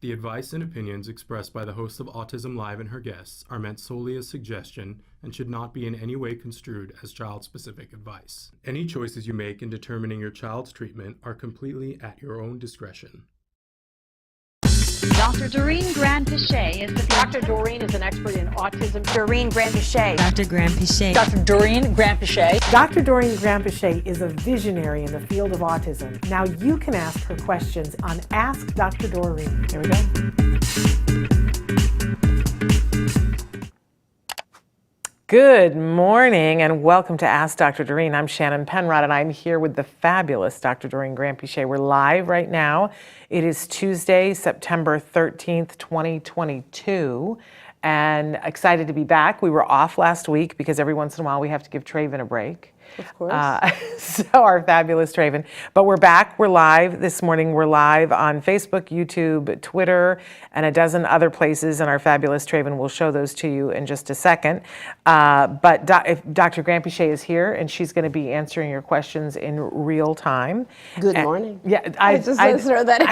The advice and opinions expressed by the host of Autism Live and her guests are meant solely as suggestion and should not be in any way construed as child-specific advice. Any choices you make in determining your child's treatment are completely at your own discretion. Dr. Doreen Granpeesheh is the Dr. Doreen is an expert in autism. Doreen Granpeesheh. Dr. Granpeesheh. Dr. Doreen Granpeesheh. Dr. Doreen Granpeesheh is a visionary in the field of autism. Now you can ask her questions on Ask Dr. Doreen. Here we go. Good morning and welcome to Ask Dr. Doreen. I'm Shannon Penrod and I'm here with the fabulous Dr. Doreen Granpeesheh. We're live right now. It is Tuesday, September 13th, 2022, and excited to be back. We were off last week because every once in a while we have to give Traven a break. Of course. So our fabulous Traven. But we're back. We're live this morning. We're live on Facebook, YouTube, Twitter, and a dozen other places. And our fabulous Traven will show those to you in just a second. But if Dr. Granpeesheh is here, and she's going to be answering your questions in real time. Good morning. Yeah, I just want to throw that in.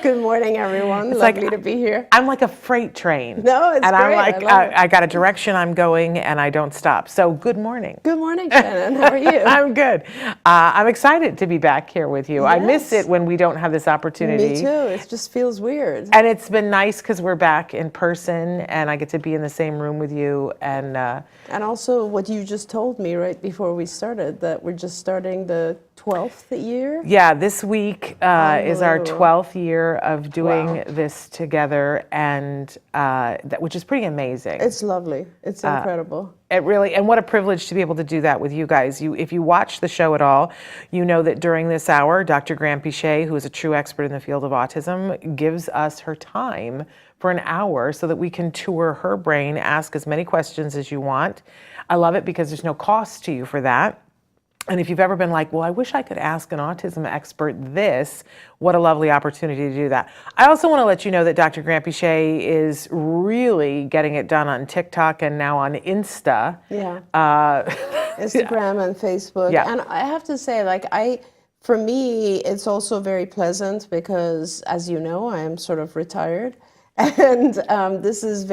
Good morning, everyone. Lovely to be here. I'm like a freight train. No, it's and great. I'm like, I got a direction I'm going, and I don't stop. So good morning. Good morning, Shannon. How are you? I'm good. I'm excited to be back here with you. Yes. I miss it when we don't have this opportunity. Me too. It just feels weird. And it's been nice because we're back in person and I get to be in the same room with you. And also what you just told me right before we started, that we're just starting the 12th year. Yeah, this week is our 12th year of doing this together, and which is pretty amazing. It's lovely. It's incredible. It really, and what a privilege to be able to do that with you guys. If you watch the show at all, you know that during this hour, Dr. Granpeesheh, who is a true expert in the field of autism, gives us her time for an hour so that we can tour her brain, ask as many questions as you want. I love it because there's no cost to you for that. And if you've ever been like, well, I wish I could ask an autism expert this, what a lovely opportunity to do that. I also want to let you know that Dr. Granpeesheh is really getting it done on TikTok and now on Insta. Yeah. Instagram and Facebook. Yeah. And I have to say, for me, it's also very pleasant because, as you know, I am sort of retired. And this is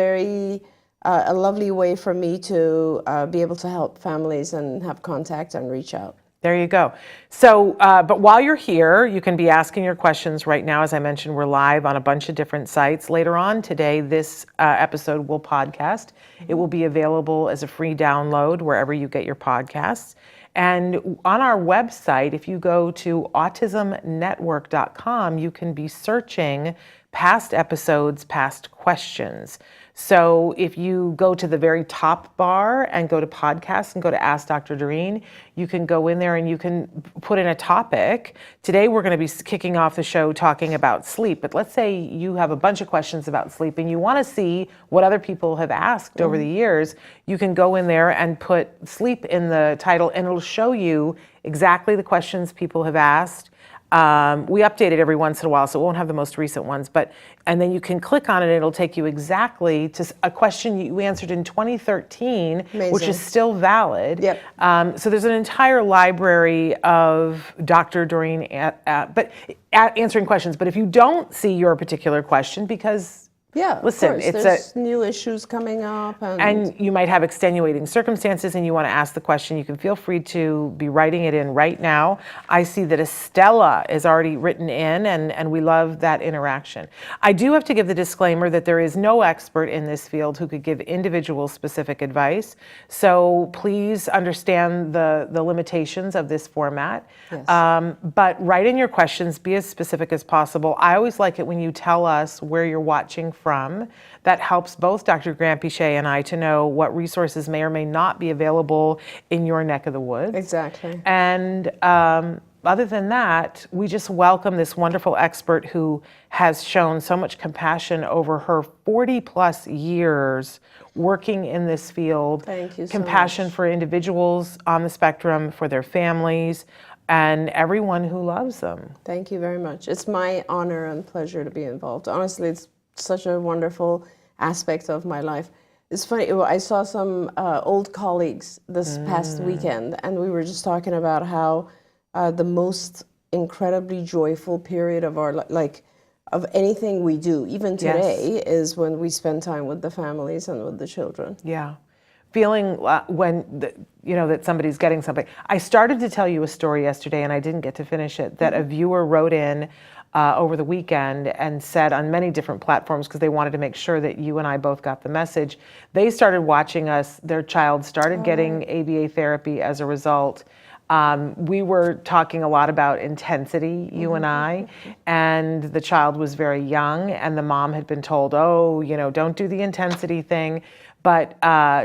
a lovely way for me to be able to help families and have contact and reach out. There you go. So, but while you're here, you can be asking your questions right now. As I mentioned, we're live on a bunch of different sites. Later on today, this episode will podcast. It will be available as a free download wherever you get your podcasts. And on our website, if you go to autismnetwork.com, you can be searching past episodes, past questions. So if you go to the very top bar and go to podcasts and go to Ask Dr. Doreen, you can go in there and you can put in a topic. Today we're going to be kicking off the show talking about sleep, but let's say you have a bunch of questions about sleep and you want to see what other people have asked over the years. You can go in there and put sleep in the title and it'll show you exactly the questions people have asked. We update it every once in a while, so it won't have the most recent ones, and then you can click on it and it'll take you exactly to a question you answered in 2013, Amazing. Which is still valid. Yep. So there's an entire library of Dr. Doreen answering questions, but if you don't see your particular question, because listen, of course. There's new issues coming up. And you might have extenuating circumstances and you want to ask the question, you can feel free to be writing it in right now. I see that Estella is already written in and we love that interaction. I do have to give the disclaimer that there is no expert in this field who could give individual specific advice. So please understand the limitations of this format. Yes. But write in your questions, be as specific as possible. I always like it when you tell us where you're watching from. That helps both Dr. Granpeesheh and I to know what resources may or may not be available in your neck of the woods. Exactly. And other than that, we just welcome this wonderful expert who has shown so much compassion over her 40 plus years working in this field. Thank you so Compassion much. for individuals on the spectrum, for their families, and everyone who loves them. Thank you very much. It's my honor and pleasure to be involved. Honestly, it's such a wonderful aspect of my life. It's funny, I saw some old colleagues this past weekend, and we were just talking about how the most incredibly joyful period of our of anything we do, even Yes. today, is when we spend time with the families and with the children. Yeah. Feeling that somebody's getting something. I started to tell you a story yesterday and I didn't get to finish it, that a viewer wrote in over the weekend and said on many different platforms, because they wanted to make sure that you and I both got the message, they started watching us, their child started getting ABA therapy as a result. We were talking a lot about intensity, you and I, and the child was very young and the mom had been told, don't do the intensity thing. But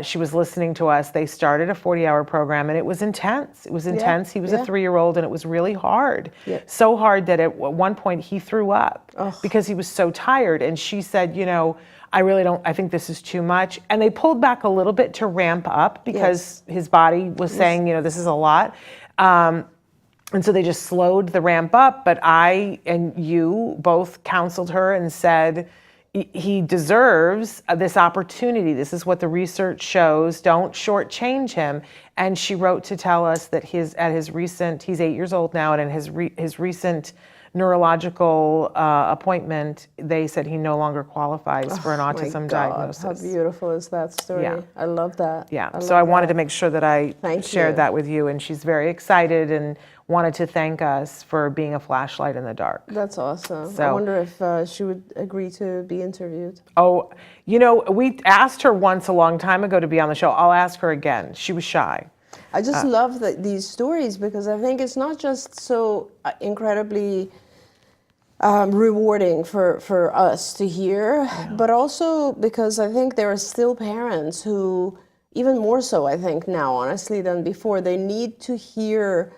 she was listening to us. They started a 40-hour program and it was intense. It was intense. He was a 3-year-old and it was really hard. Yeah. So hard that at one point he threw up because he was so tired. And she said, I think this is too much. And they pulled back a little bit to ramp up because his body was saying, this is a lot. And so they just slowed the ramp up. But I and you both counseled her and said, he deserves this opportunity. This is what the research shows. Don't shortchange him. And she wrote to tell us that he's 8 years old now, and in his recent neurological appointment, they said he no longer qualifies for an autism diagnosis. How beautiful is that story? Yeah. I love that. Yeah. So I wanted to make sure that I shared you. that with you, and she's very excited and wanted to thank us for being a flashlight in the dark. That's awesome. So, I wonder if she would agree to be interviewed. Oh, we asked her once a long time ago to be on the show. I'll ask her again. She was shy. I just love these stories because I think it's not just so incredibly rewarding for us to hear, but also because I think there are still parents who, even more so I think now, honestly, than before, they need to hear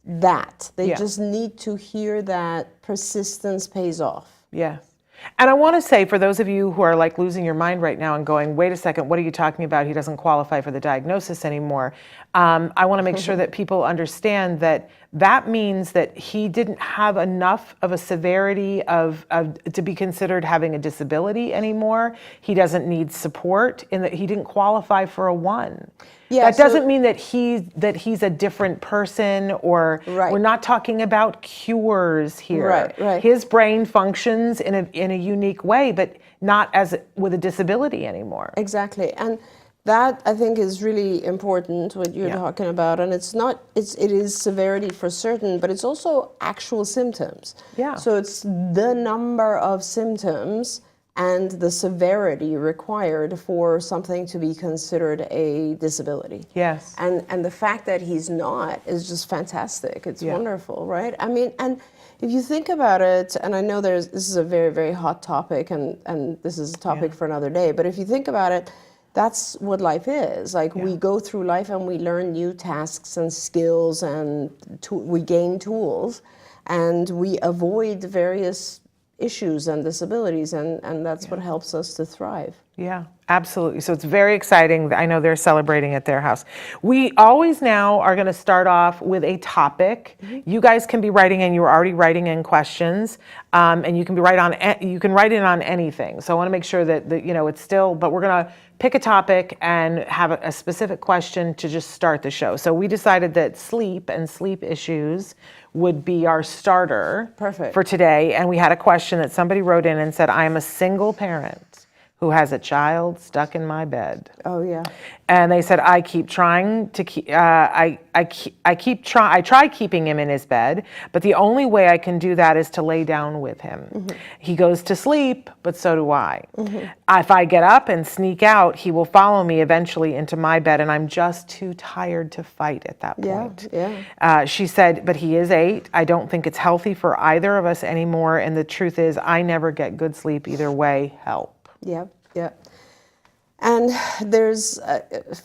that. They just need to hear that persistence pays off. Yes. And I want to say, for those of you who are like losing your mind right now and going, wait a second, what are you talking about? He doesn't qualify for the diagnosis anymore. I want to make sure that people understand that that means that he didn't have enough of a severity to be considered having a disability anymore. He doesn't need support in that he didn't qualify for a 1. Yeah, that doesn't mean that he's a different person, or we're not talking about cures here. Right. His brain functions in a unique way, but not with a disability anymore. Exactly. And that I think is really important, what you're talking about. And it is severity for certain, but it's also actual symptoms. Yeah. So it's the number of symptoms and the severity required for something to be considered a disability. Yes. And the fact that he's not is just fantastic. It's wonderful, right? I mean, and if you think about it, and I know this is a very, very hot topic, and this is a topic for another day, but if you think about it, that's what life is. Like we go through life and we learn new tasks and skills, and we gain tools, and we avoid various issues and disabilities, and that's what helps us to thrive. Yeah, absolutely. So it's very exciting. I know they're celebrating at their house. We always now are going to start off with a topic. You guys can be writing in. You're already writing in questions, and you can write in on anything. So I want to make sure that it's still. But we're going to pick a topic and have a specific question to just start the show. So we decided that sleep and sleep issues would be our starter for today. And we had a question that somebody wrote in and said, I am a single parent who has a child stuck in my bed. Oh yeah. And they said, I try keeping him in his bed, but the only way I can do that is to lay down with him. He goes to sleep, but so do I. If I get up and sneak out, he will follow me eventually into my bed, and I'm just too tired to fight at that point. She said, but he is 8. I don't think it's healthy for either of us anymore, and the truth is I never get good sleep either way. Help. Yeah. And there's,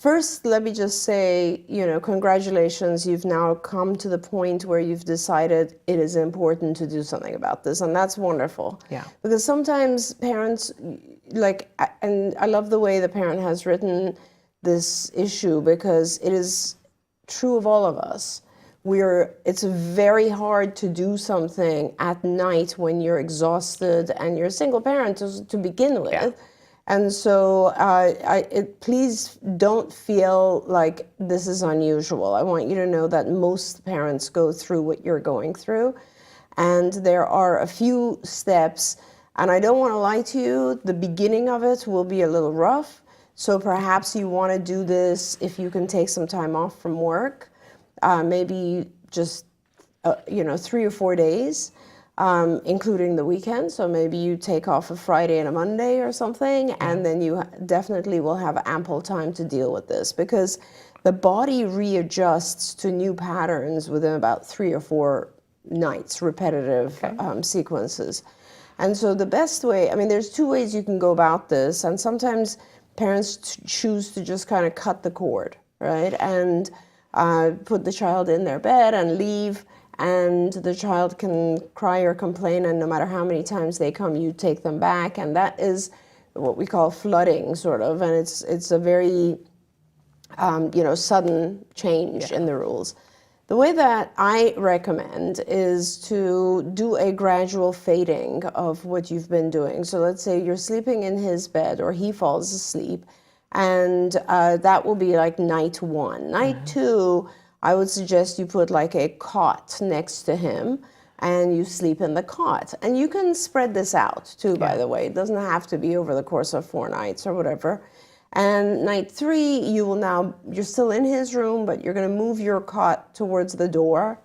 first, let me just say, congratulations, you've now come to the point where you've decided it is important to do something about this, and that's wonderful. Yeah. Because sometimes parents, and I love the way the parent has written this issue, because it is true of all of us. It's very hard to do something at night when you're exhausted and you're a single parent to begin with. Yeah. And so please don't feel like this is unusual. I want you to know that most parents go through what you're going through. And there are a few steps, and I don't want to lie to you, the beginning of it will be a little rough. So perhaps you want to do this if you can take some time off from work, maybe just 3 or 4 days, including the weekend. So maybe you take off a Friday and a Monday or something, and then you definitely will have ample time to deal with this, because the body readjusts to new patterns within about 3 or 4 nights, repetitive sequences. And so the best way, I mean, there's 2 ways you can go about this, and sometimes parents choose to just kind of cut the cord, right? And put the child in their bed and leave, and the child can cry or complain, and no matter how many times they come, you take them back, and that is what we call flooding, sort of, and it's a very sudden change in the rules. The way that I recommend is to do a gradual fading of what you've been doing. So let's say you're sleeping in his bed or he falls asleep, and that will be like night 1. Night 2, I would suggest you put like a cot next to him and you sleep in the cot. And you can spread this out too, by the way. It doesn't have to be over the course of 4 nights or whatever. And night 3, you're still in his room, but you're going to move your cot towards the door,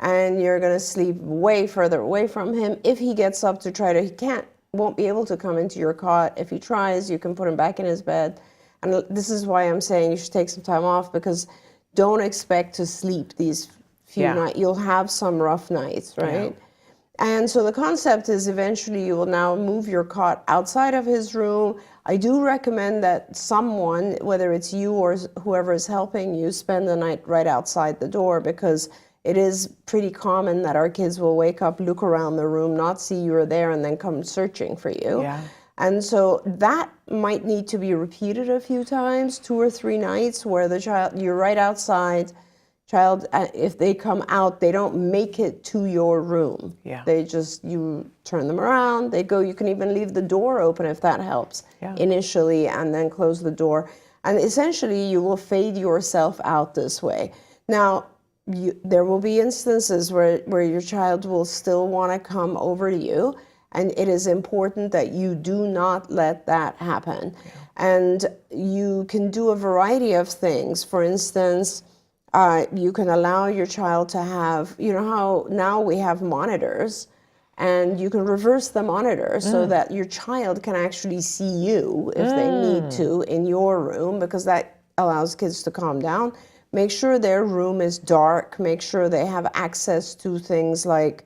and you're going to sleep way further away from him. If he gets up to won't be able to come into your cot. If he tries, you can put him back in his bed. And this is why I'm saying you should take some time off, because don't expect to sleep these few nights. You'll have some rough nights, right? Yeah. And so the concept is eventually you will now move your cot outside of his room. I do recommend that someone, whether it's you or whoever is helping you, spend the night right outside the door, because it is pretty common that our kids will wake up, look around the room, not see you're there, and then come searching for you. Yeah. And so that might need to be repeated a few times, 2 or 3 nights, where you're right outside. Child, if they come out, they don't make it to your room. Yeah. You turn them around, they go. You can even leave the door open if that helps initially, and then close the door. And essentially, you will fade yourself out this way. Now, there will be instances where your child will still want to come over to you, and it is important that you do not let that happen. Yeah. And you can do a variety of things. For instance, you can allow your child to have, how now we have monitors, and you can reverse the monitor so that your child can actually see you if they need to in your room, because that allows kids to calm down. Make sure their room is dark. Make sure they have access to things like,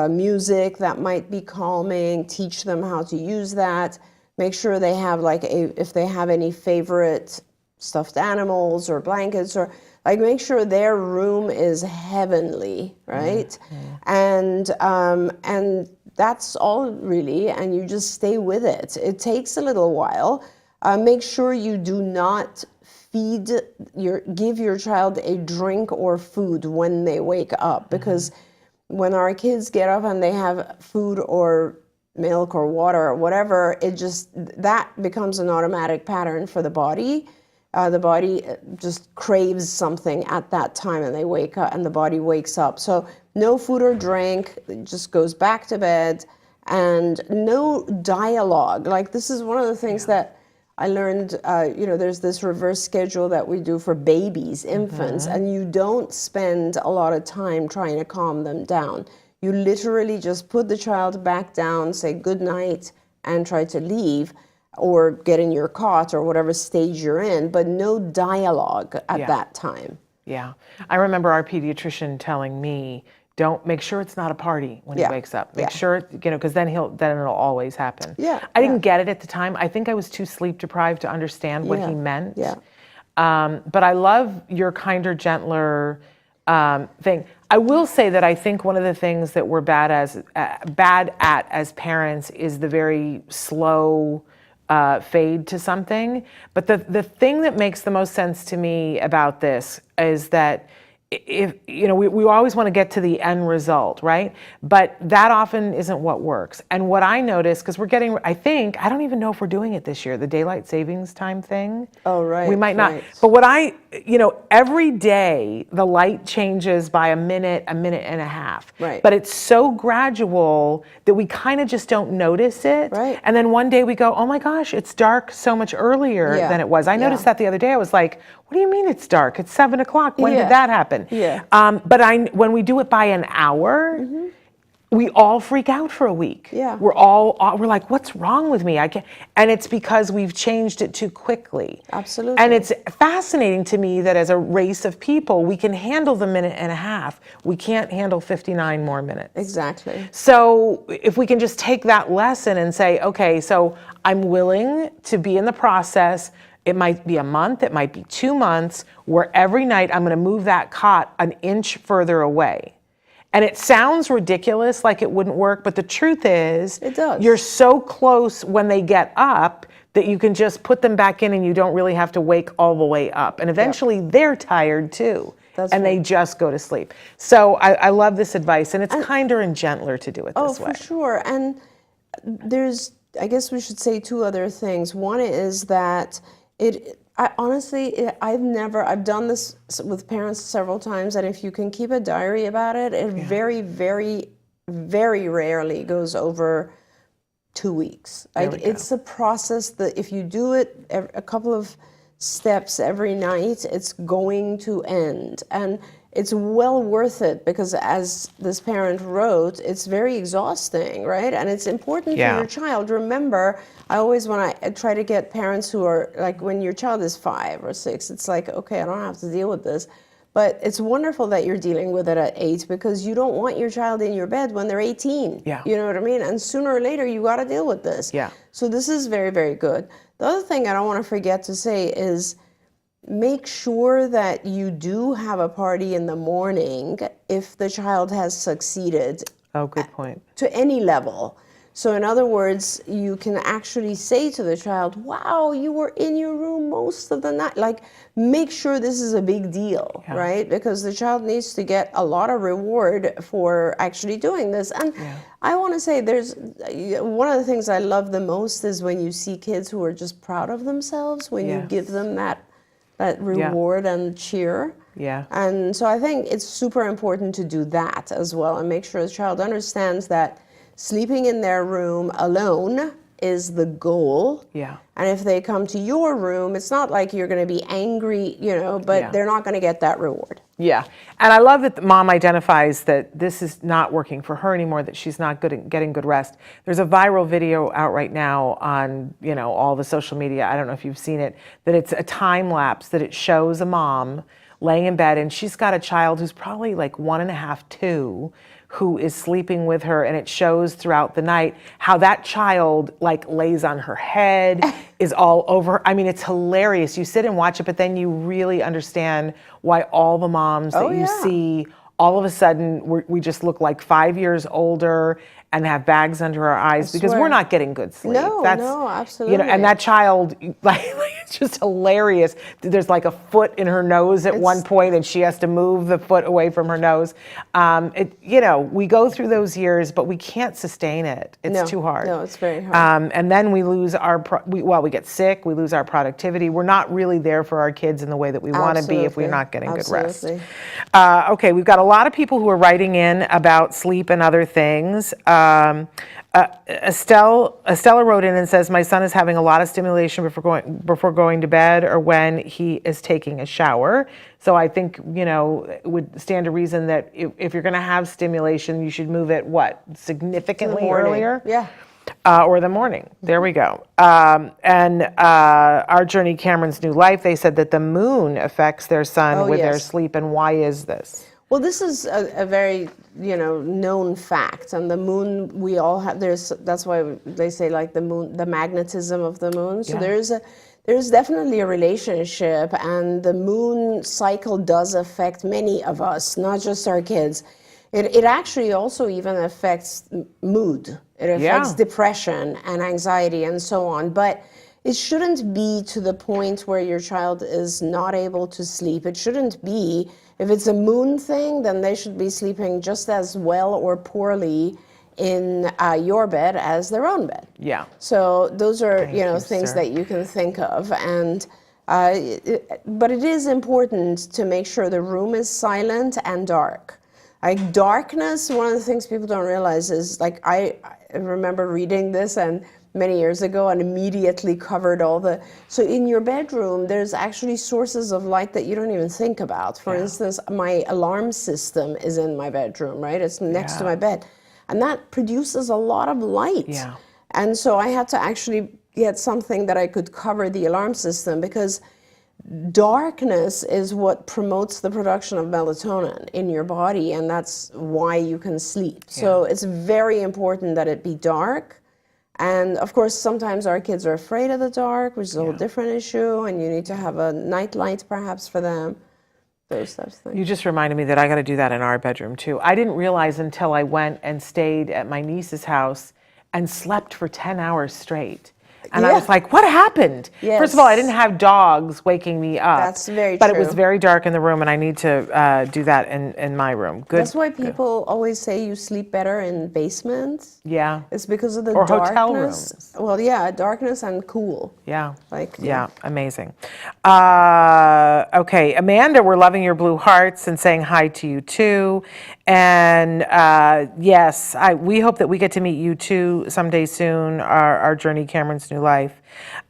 music that might be calming. Teach them how to use that. Make sure they have if they have any favorite stuffed animals or blankets, or make sure their room is heavenly, right? And that's all really, and you just stay with it. It takes a little while. Make sure you do not give your child a drink or food when they wake up, because when our kids get up and they have food or milk or water or whatever, that becomes an automatic pattern for the body. The body just craves something at that time, and they wake up, and the body wakes up. So no food or drink, it just goes back to bed, and no dialogue. This is one of the things that I learned, there's this reverse schedule that we do for babies, infants, and you don't spend a lot of time trying to calm them down. You literally just put the child back down, say good night, and try to leave, or get in your cot or whatever stage you're in, but no dialogue at that time. Yeah. I remember our pediatrician telling me, make sure it's not a party when he wakes up. Make sure, because then it'll always happen. Yeah. I didn't get it at the time. I think I was too sleep deprived to understand what he meant. Yeah. But I love your kinder, gentler thing. I will say that I think one of the things that we're bad at as parents is the very slow fade to something. But the thing that makes the most sense to me about this is that if we always want to get to the end result, right? But that often isn't what works. And what I notice, because we're getting, I don't even know if we're doing it this year, the daylight savings time thing. Oh, right. We might not. Right. But every day the light changes by a minute and a half. Right. But it's so gradual that we kind of just don't notice it. Right. And then one day we go, oh my gosh, it's dark so much earlier than it was. I noticed that the other day. I was like, what do you mean it's dark? It's 7 o'clock. When did that happen? Yeah. But when we do it by an hour, we all freak out for a week. Yeah. We're like, what's wrong with me? I can't. And it's because we've changed it too quickly. Absolutely. And it's fascinating to me that as a race of people, we can handle the minute and a half. We can't handle 59 more minutes. Exactly. So if we can just take that lesson and say, okay, so I'm willing to be in the process. It might be a month, it might be 2 months, where every night I'm going to move that cot an inch further away. And it sounds ridiculous, like it wouldn't work, but the truth is, it does. You're so close when they get up that you can just put them back in and you don't really have to wake all the way up. And eventually they're tired too. They just go to sleep. So I love this advice, and it's kinder and gentler to do it this way. Oh, for sure. And I guess we should say 2 other things. One is that I've done this with parents several times, and if you can keep a diary about it, it very, very, very rarely goes over 2 weeks. It's a process that if you do it a couple of steps every night, it's going to end. And it's well worth it, because as this parent wrote, it's very exhausting, right? And it's important for your child. Remember, when I try to get parents who are like, when your child is 5 or 6, it's like, okay, I don't have to deal with this. But it's wonderful that you're dealing with it at 8, because you don't want your child in your bed when they're 18. Yeah. You know what I mean? And sooner or later, you got to deal with this. Yeah. So this is very, very good. The other thing I don't want to forget to say is, make sure that you do have a party in the morning if the child has succeeded. Oh, good point. To any level. So in other words, you can actually say to the child, wow, you were in your room most of the night. Like, make sure this is a big deal, right? Because the child needs to get a lot of reward for actually doing this. And I want to say, one of the things I love the most is when you see kids who are just proud of themselves, when you give them that reward and cheer. Yeah. And so I think it's super important to do that as well, and make sure the child understands that sleeping in their room alone is the goal. Yeah. And if they come to your room, it's not like you're going to be angry, but they're not going to get that reward. Yeah. And I love that the mom identifies that this is not working for her anymore, that she's not good at getting good rest. There's a viral video out right now on, all the social media. I don't know if you've seen it, that it's a time lapse that it shows a mom laying in bed, and she's got a child who's probably like 1.5, 2, who is sleeping with her, and it shows throughout the night how that child like lays on her head, is all over her. I mean, it's hilarious. You sit and watch it, but then you really understand why all the moms that you see, all of a sudden we just look like 5 years older and have bags under our eyes because we're not getting good sleep. No, absolutely. And that child, like it's just hilarious. There's like a foot in her nose at one point, and she has to move the foot away from her nose. We go through those years, but we can't sustain it. It's too hard. No, it's very hard. And then we lose we get sick, we lose our productivity. We're not really there for our kids in the way that we want to be if we're not getting good rest. Okay, we've got a lot of people who are writing in about sleep and other things. Estella wrote in and says, my son is having a lot of stimulation before going to bed or when he is taking a shower. So I think, it would stand to reason that if you're going to have stimulation, you should move it, significantly earlier? Yeah. Or the morning. There we go. And Our Journey, Cameron's New Life, they said that the moon affects their son with their sleep. And why is this? Well, this is a very, known fact. And the moon, we all have, that's why they say like the moon, the magnetism of the moon. So there's definitely a relationship, and the moon cycle does affect many of us, not just our kids. It actually also even affects mood. It affects depression and anxiety and so on. But it shouldn't be to the point where your child is not able to sleep. It shouldn't be, if it's a moon thing, then they should be sleeping just as well or poorly in your bed as their own bed. Yeah. So those are, Thank you, things sir. that you can think of. And but it is important to make sure the room is silent and dark. Like darkness, one of the things people don't realize is, like, I remember reading this and many years ago and immediately covered all the, so in your bedroom, there's actually sources of light that you don't even think about. For instance, my alarm system is in my bedroom, right? It's next to my bed. And that produces a lot of light. Yeah. And so I had to actually get something that I could cover the alarm system, because darkness is what promotes the production of melatonin in your body, and that's why you can sleep. So it's very important that it be dark. And of course, sometimes our kids are afraid of the dark, which is a whole different issue, and you need to have a night light perhaps for them. Those types of things. You just reminded me that I got to do that in our bedroom too. I didn't realize until I went and stayed at my niece's house and slept for 10 hours straight. And I was like, what happened? First of all, I didn't have dogs waking me up. That's very But true. it was very dark in the room, and I need to do that in my room. Good. That's why people always say you sleep better in basements. Yeah. It's because of the Or darkness. hotel rooms. Well, yeah, darkness and cool. Yeah. Like, Yeah, amazing. Okay, Amanda, we're loving your blue hearts and saying hi to you too. And yes, we hope that we get to meet you too someday soon, our journey, Cameron's new life.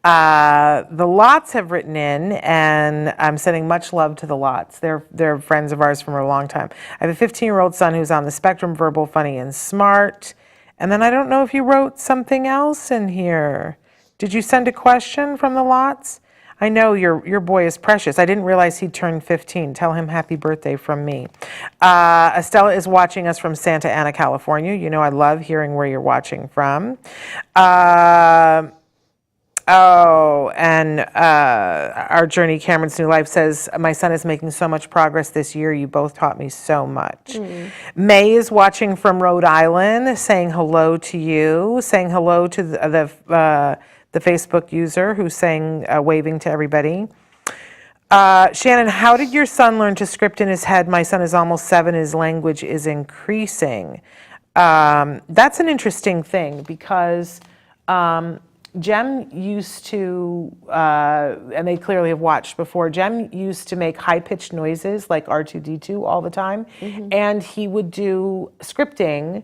The Lots have written in, and I'm sending much love to the Lots. They're friends of ours from a long time. I have a 15-year-old son who's on the spectrum, verbal, funny, and smart. And then I don't know if you wrote something else in here. Did you send a question from the Lots? I know your boy is precious. I didn't realize he turned 15. Tell him happy birthday from me. Estella is watching us from Santa Ana, California. You know I love hearing where you're watching from. And our journey, Cameron's new life, says, my son is making so much progress this year. You both taught me so much. May is watching from Rhode Island, saying hello to you, saying hello to the Facebook user who's saying, waving to everybody. Shannon, how did your son learn to script in his head? My son is almost 7. His language is increasing. That's an interesting thing, because Jem used to, and they clearly have watched before, Jem used to make high-pitched noises like R2-D2 all the time, and he would do scripting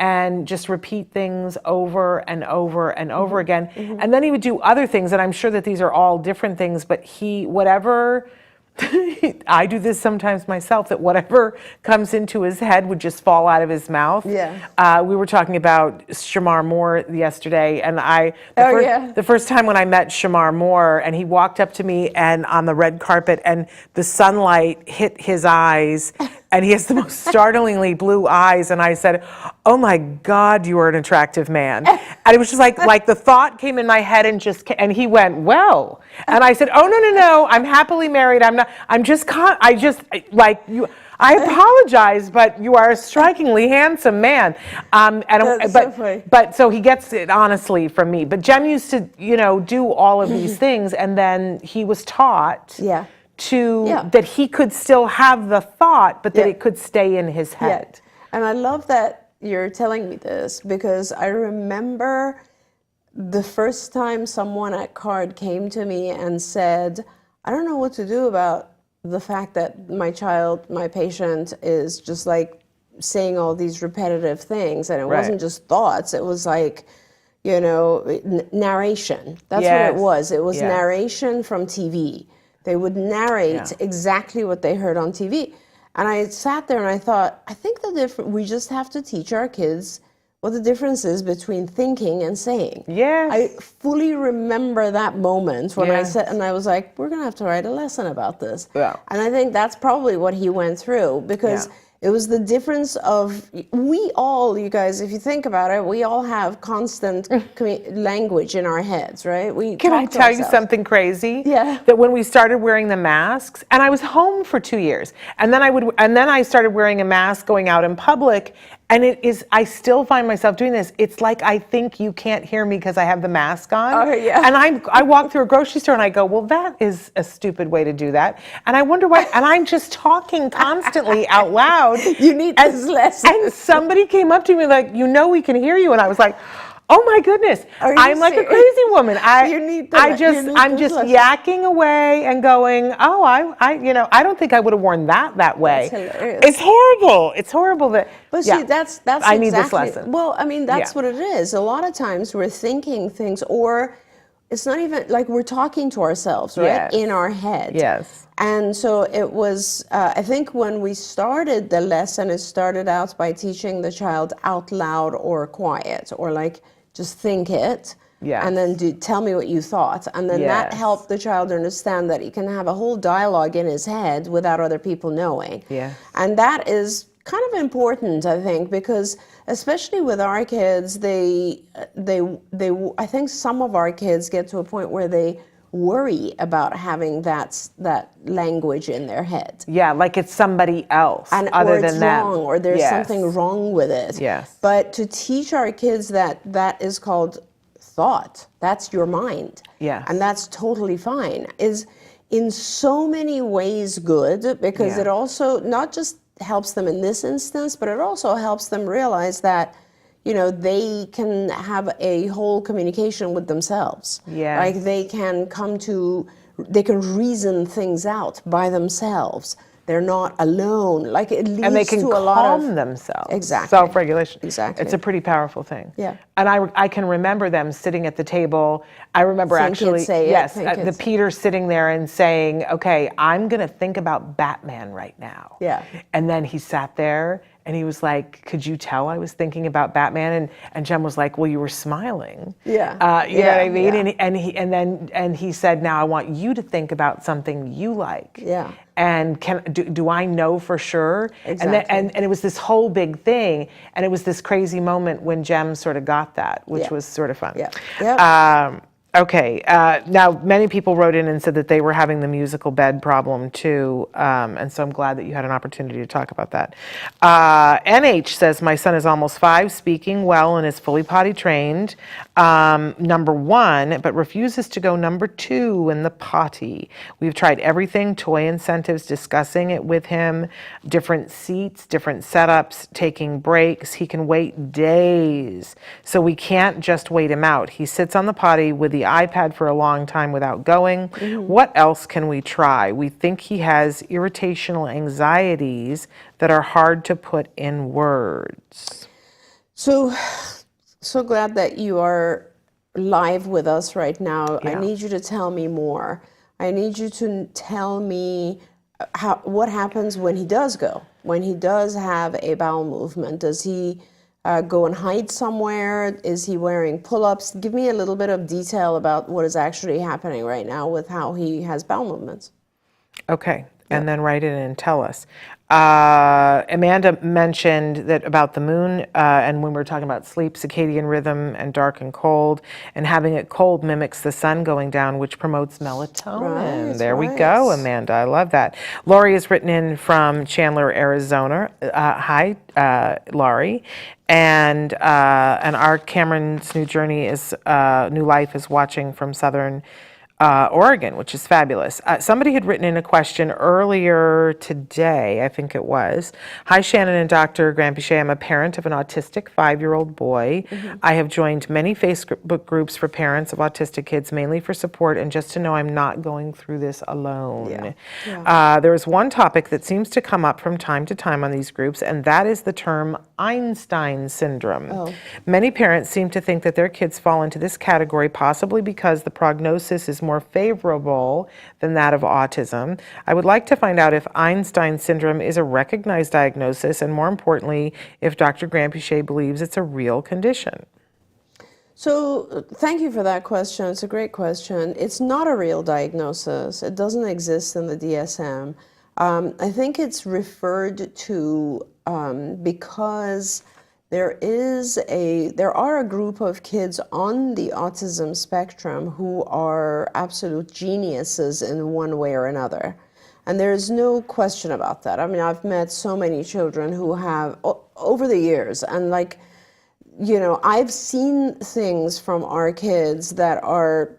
and just repeat things over and over and over again. And then he would do other things, and I'm sure that these are all different things, but whatever... I do this sometimes myself, that whatever comes into his head would just fall out of his mouth. Yeah. We were talking about Shamar Moore yesterday, and the first time when I met Shamar Moore, and he walked up to me and on the red carpet, and the sunlight hit his eyes, and he has the most startlingly blue eyes, and I said, oh my God, you are an attractive man. And it was just like the thought came in my head and he went, well. And I said, oh, no, I'm happily married. I apologize, but you are a strikingly handsome man. But so he gets it honestly from me. But Jem used to, do all of these things, and then he was taught that he could still have the thought, but that it could stay in his head. And I love that you're telling me this, because I remember the first time someone at CARD came to me and said, I don't know what to do about the fact that my patient is just like saying all these repetitive things, and it wasn't just thoughts, it was like, narration. That's what it was. It was narration from TV. They would narrate exactly what they heard on TV. And I sat there and I thought, I think we just have to teach our kids what the difference is between thinking and saying. Yes. I fully remember that moment when I said, and I was like, we're going to have to write a lesson about this. Yeah. And I think that's probably what he went through, because it was the difference of, we all, you guys, if you think about it, we all have constant language in our heads, right? Can I tell you something crazy? Yeah. That when we started wearing the masks, and I was home for 2 years, and then I started wearing a mask going out in public, And it is, I still find myself doing this. It's like I think you can't hear me because I have the mask on. Oh, yeah. And I walk through a grocery store and I go, well, that is a stupid way to do that. And I wonder why, and I'm just talking constantly out loud. You need this lesson. And somebody came up to me like, we can hear you. And I was like, oh my goodness, Are you I'm like a serious? crazy woman. You I'm just yakking away and going, oh, I don't think I would have worn that way. That's hilarious. It's horrible. It's horrible that. But yeah. see, that's I need this exactly, lesson. well, I mean, that's Yeah. what it is. A lot of times we're thinking things, or it's not even like we're talking to ourselves, right? Yes. In our head. Yes. And so it was, I think when we started the lesson, it started out by teaching the child out loud or quiet, or like just think it. Yes. And then tell me what you thought. And then that Yes. helped the child understand that he can have a whole dialogue in his head without other people knowing. Yes. And that is kind of important, I think, because especially with our kids, I think some of our kids get to a point where they worry about having that language in their head. Yeah, like it's somebody else And other or it's than them. wrong, or there's Yes. something wrong with it. Yes. But to teach our kids that is called thought. That's your mind. Yes. And that's totally fine. Is in so many ways good, because Yeah. it also not just helps them in this instance, but it also helps them realize that, they can have a whole communication with themselves. Yes. Like they can reason things out by themselves. They're not alone. Like it leads And they can to a lot of calm themselves. Exactly. Self-regulation. Exactly. It's a pretty powerful thing. Yeah. And I can remember them sitting at the table. I remember Think it, actually, say it, yes, think the it. Peter sitting there and saying, okay, I'm going to think about Batman right now. Yeah. And then he sat there and he was like, could you tell I was thinking about Batman? And Jem was like, well, you were smiling. Yeah. You know what I mean? Yeah. And he said, now I want you to think about something you like. Yeah. And do I know for sure? Exactly. And it was this whole big thing, and it was this crazy moment when Jem sort of got that, which Yeah. was sort of fun. Yeah. Yep. Okay. Now, many people wrote in and said that they were having the musical bed problem too, and so I'm glad that you had an opportunity to talk about that. NH says, my son is almost 5, speaking well, and is fully potty trained, number 1, but refuses to go number 2 in the potty. We've tried everything, toy incentives, discussing it with him, different seats, different setups, taking breaks. He can wait days, so we can't just wait him out. He sits on the potty with the iPad for a long time without going. Mm-hmm. What else can we try? We think he has irritational anxieties that are hard to put in words. So glad that you are live with us right now. Yeah. I need you to tell me more. I need you to tell me what happens when he does go, when he does have a bowel movement. Does he go and hide somewhere? Is he wearing pull-ups? Give me a little bit of detail about what is actually happening right now with how he has bowel movements. Okay, and then write it in and tell us. Amanda mentioned that about the moon, and when we were talking about sleep, circadian rhythm, and dark and cold, and having it cold mimics the sun going down, which promotes melatonin. Right, There we right. go, Amanda. I love that. Laurie has written in from Chandler, Arizona. Hi, Laurie. And our Cameron's new journey is new life is watching from Southern Oregon, which is fabulous. Somebody had written in a question earlier today, I think it was. Hi, Shannon and Dr. Granpeesheh. I'm a parent of an autistic 5-year-old boy. I have joined many Facebook groups for parents of autistic kids, mainly for support and just to know I'm not going through this alone. There is one topic that seems to come up from time to time on these groups, and that is the term Einstein syndrome. Many parents seem to think that their kids fall into this category, possibly because the prognosis is more favorable than that of autism. I would like to find out if Einstein syndrome is a recognized diagnosis, and more importantly, if Dr. Granpeesheh believes it's a real condition. So thank you for that question. It's a great question. It's not a real diagnosis. It doesn't exist in the DSM. I think it's referred to because there are a group of kids on the autism spectrum who are absolute geniuses in one way or another. And there's no question about that. I mean, I've met so many children who have, over the years, and like, I've seen things from our kids that are,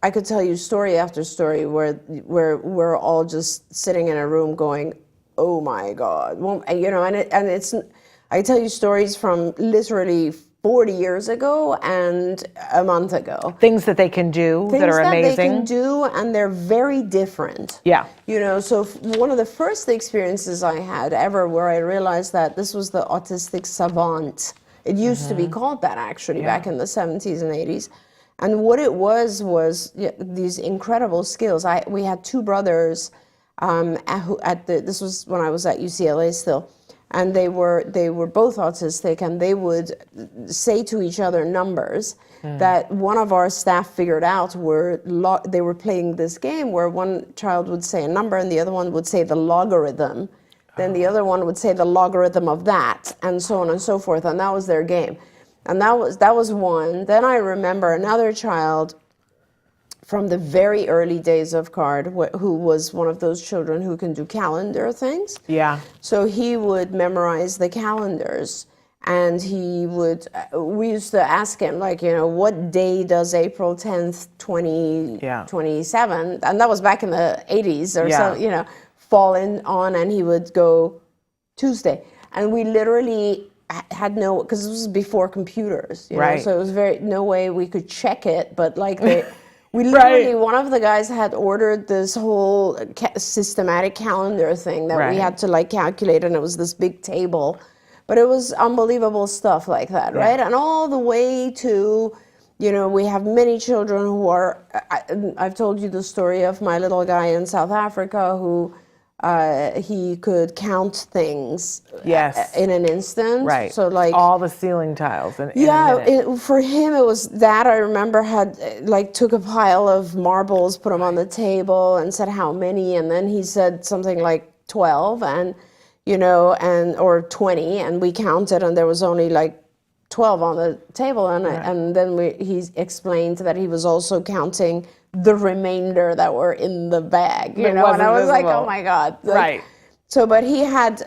I could tell you story after story where we're all just sitting in a room going, oh my God, well, and it's, I tell you stories from literally 40 years ago and a month ago. Things that they can do that are amazing. Things that they can do, and they're very different. Yeah. So one of the first experiences I had ever where I realized that this was the autistic savant. It used to be called that, actually, back in the 70s and 80s. And what it was these incredible skills. We had two brothers this was when I was at UCLA still, and they were both autistic, and they would say to each other numbers that one of our staff figured out they were playing this game where one child would say a number and the other one would say the logarithm. Then the other one would say the logarithm of that, and so on and so forth, and that was their game. And that was one. Then I remember another child from the very early days of CARD who was one of those children who can do calendar things. Yeah. So he would memorize the calendars, and we used to ask him, like, what day does April 10th, 2027, and that was back in the 80s or so, fall on, and he would go Tuesday. And we literally had because this was before computers, right. So it was no way we could check it, but like we literally, one of the guys had ordered this whole systematic calendar thing that we had to like calculate, and it was this big table, but it was unbelievable stuff like that, right? And all the way to, we have many children who are, I've told you the story of my little guy in South Africa who, he could count things in an instant. Right. So like all the ceiling tiles in a minute. For him it was that. I remember took a pile of marbles, put them on the table and said how many, and then he said something like 12 and or 20, and we counted and there was only like 12 on the table, and then he explained that he was also counting the remainder that were in the bag, and I was like, oh my God. Right. So, but he had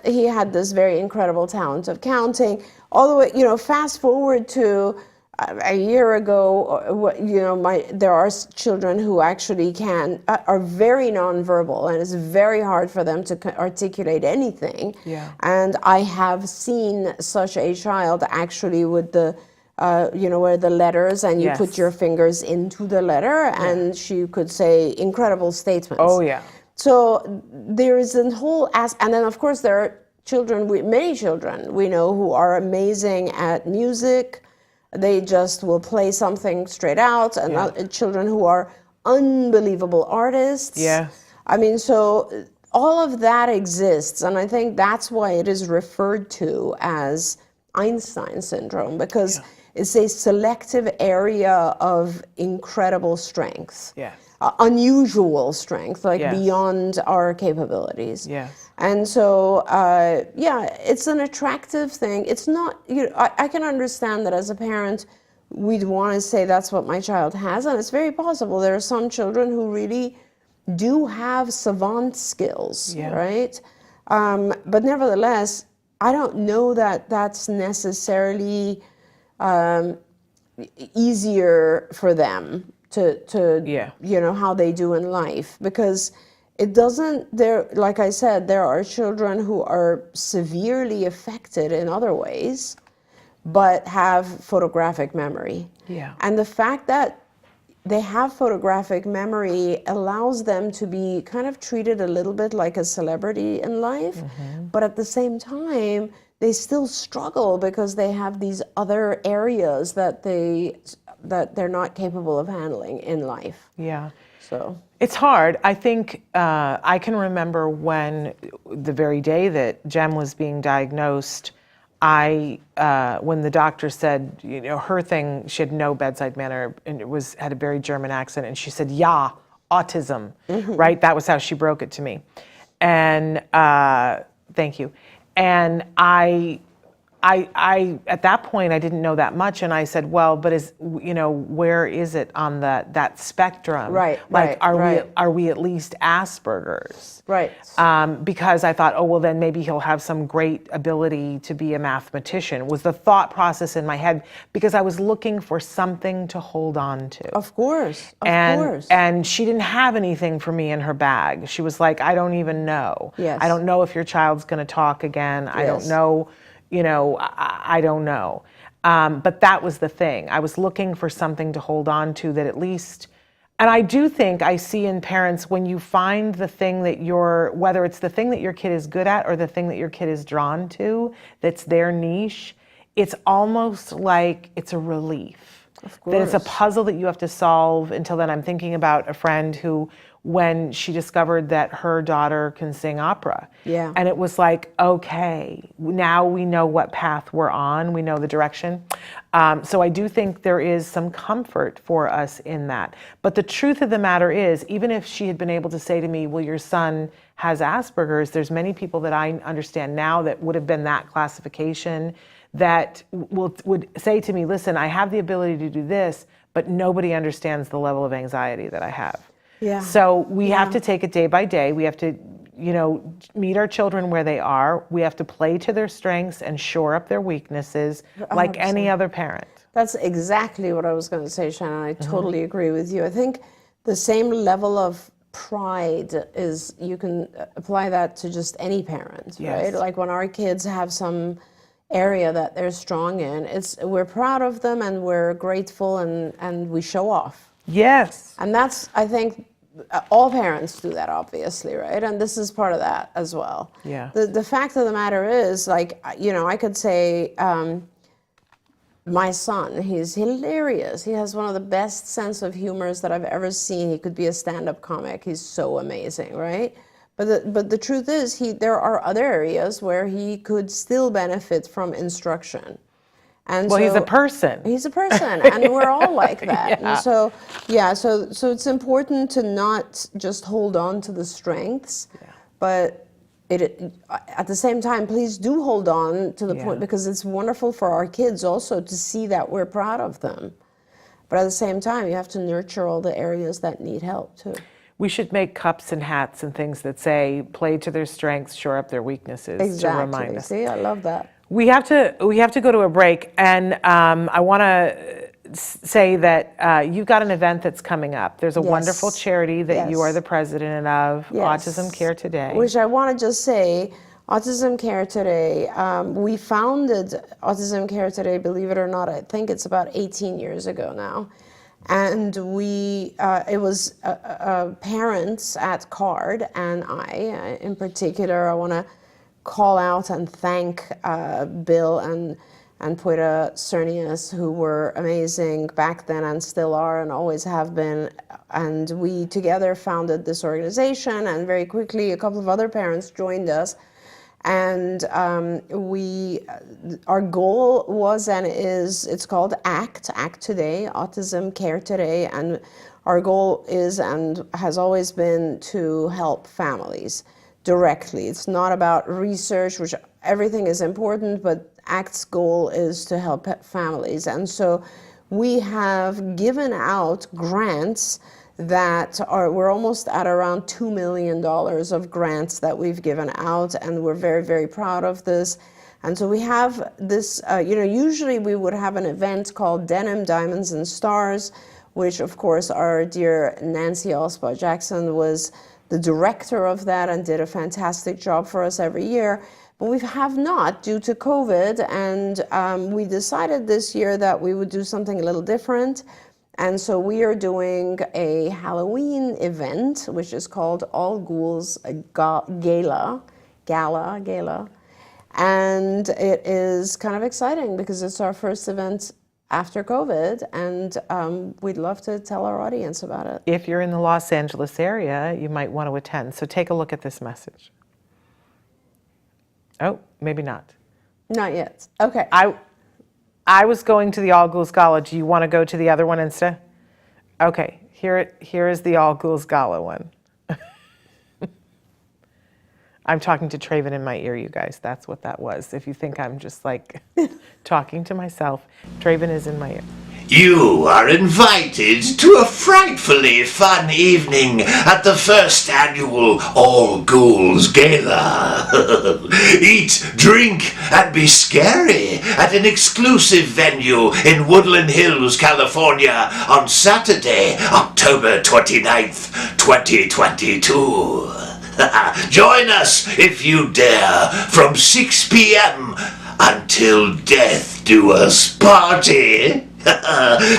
this very incredible talent of counting all the way, fast forward to a year ago, there are children who actually are very nonverbal, and it's very hard for them to articulate anything. Yeah. And I have seen such a child actually with the, where the letters, and you put your fingers into the letter, and she could say incredible statements. Oh, yeah. So there is a whole and then of course there are many children we know who are amazing at music. They just will play something straight out, and children who are unbelievable artists. Yeah. I mean, so all of that exists, and I think that's why it is referred to as Einstein syndrome, because it's a selective area of incredible strength. Yes. Unusual strength, beyond our capabilities. Yes. And so, it's an attractive thing. It's not, I can understand that as a parent, we'd want to say that's what my child has, and it's very possible. There are some children who really do have savant skills, right? But nevertheless, I don't know that that's necessarily easier for them to how they do in life, because it doesn't, like I said, there are children who are severely affected in other ways, but have photographic memory. Yeah. And the fact that they have photographic memory allows them to be kind of treated a little bit like a celebrity in life, but at the same time, they still struggle because they have these other areas that they're not capable of handling in life. Yeah. So it's hard. I think I can remember when the very day that Jem was being diagnosed, when the doctor said, her thing, she had no bedside manner and had a very German accent, and she said, "Yeah, autism," right? That was how she broke it to me. And thank you. And I I at that point I didn't know that much, and I said, well, but where is it on that spectrum? Right, Like, right. are we at least Asperger's? Right. Because I thought, oh, well, then maybe he'll have some great ability to be a mathematician, was the thought process in my head, because I was looking for something to hold on to. Of course. And she didn't have anything for me in her bag. She was like, I don't even know. Yes. I don't know if your child's going to talk again. I don't know, I don't know. But that was the thing. I was looking for something to hold on to that at least, and I do think I see in parents, when you find the thing that whether it's the thing that your kid is good at or the thing that your kid is drawn to, that's their niche, it's almost like it's a relief. Of course. That it's a puzzle that you have to solve. Until then, I'm thinking about a friend who, when she discovered that her daughter can sing opera. Yeah. And it was like, okay, now we know what path we're on, we know the direction. So I do think there is some comfort for us in that. But the truth of the matter is, even if she had been able to say to me, well, your son has Asperger's, there's many people that I understand now that would have been that classification that would say to me, listen, I have the ability to do this, but nobody understands the level of anxiety that I have. Yeah. So we have to take it day by day. We have to, meet our children where they are. We have to play to their strengths and shore up their weaknesses like any other parent. That's exactly what I was going to say, Shannon. I totally agree with you. I think the same level of pride is, you can apply that to just any parent, right? Like when our kids have some area that they're strong in, we're proud of them and we're grateful and we show off. Yes. And that's, I think, all parents do that, obviously, right? And this is part of that as well. Yeah. The fact of the matter is, like, I could say, my son, he's hilarious. He has one of the best sense of humors that I've ever seen. He could be a stand-up comic. He's so amazing, right? But the truth is, there are other areas where he could still benefit from instruction. And well, so, he's a person. He's a person, and we're all like that. And so it's important to not just hold on to the strengths, but at the same time, please do hold on to the point, because it's wonderful for our kids also to see that we're proud of them. But at the same time, you have to nurture all the areas that need help too. We should make cups and hats and things that say, play to their strengths, shore up their weaknesses, to remind us. See, I love that. We have to go to a break, and I want to say that you've got an event that's coming up. There's a wonderful charity that you are the president of, Autism Care Today. Which I want to just say, Autism Care Today, we founded Autism Care Today, believe it or not, I think it's about 18 years ago now. And it was parents at CARD, and I, in particular, I want to call out and thank Bill and Poita Cernius, who were amazing back then and still are and always have been. And we together founded this organization, and very quickly a couple of other parents joined us. And our goal was and is, it's called ACT Today, Autism Care Today. And our goal is and has always been to help families directly. It's not about research, which everything is important, but ACT's goal is to help families. And so we have given out grants that we're almost at around $2 million of grants that we've given out, and we're very, very proud of this. And so we have this, usually we would have an event called Denim, Diamonds, and Stars, which of course our dear Nancy Ospa Jackson was the director of that and did a fantastic job for us every year. But we have not, due to COVID, and we decided this year that we would do something a little different. And so we are doing a Halloween event, which is called All Ghouls Gala. And it is kind of exciting because it's our first event after COVID, and we'd love to tell our audience about it. If you're in the Los Angeles area, you might want to attend. So take a look at this message. Oh, maybe not. Not yet. Okay. I was going to the All Ghouls Gala. Do you want to go to the other one instead? Okay, here is the All Ghouls Gala one. I'm talking to Traven in my ear, you guys. That's what that was. If you think I'm just like talking to myself, Traven is in my ear. You are invited to a frightfully fun evening at the first annual All Ghouls Gala. Eat, drink, and be scary at an exclusive venue in Woodland Hills, California on Saturday, October 29th, 2022. Join us if you dare from 6 p.m. until death do us party.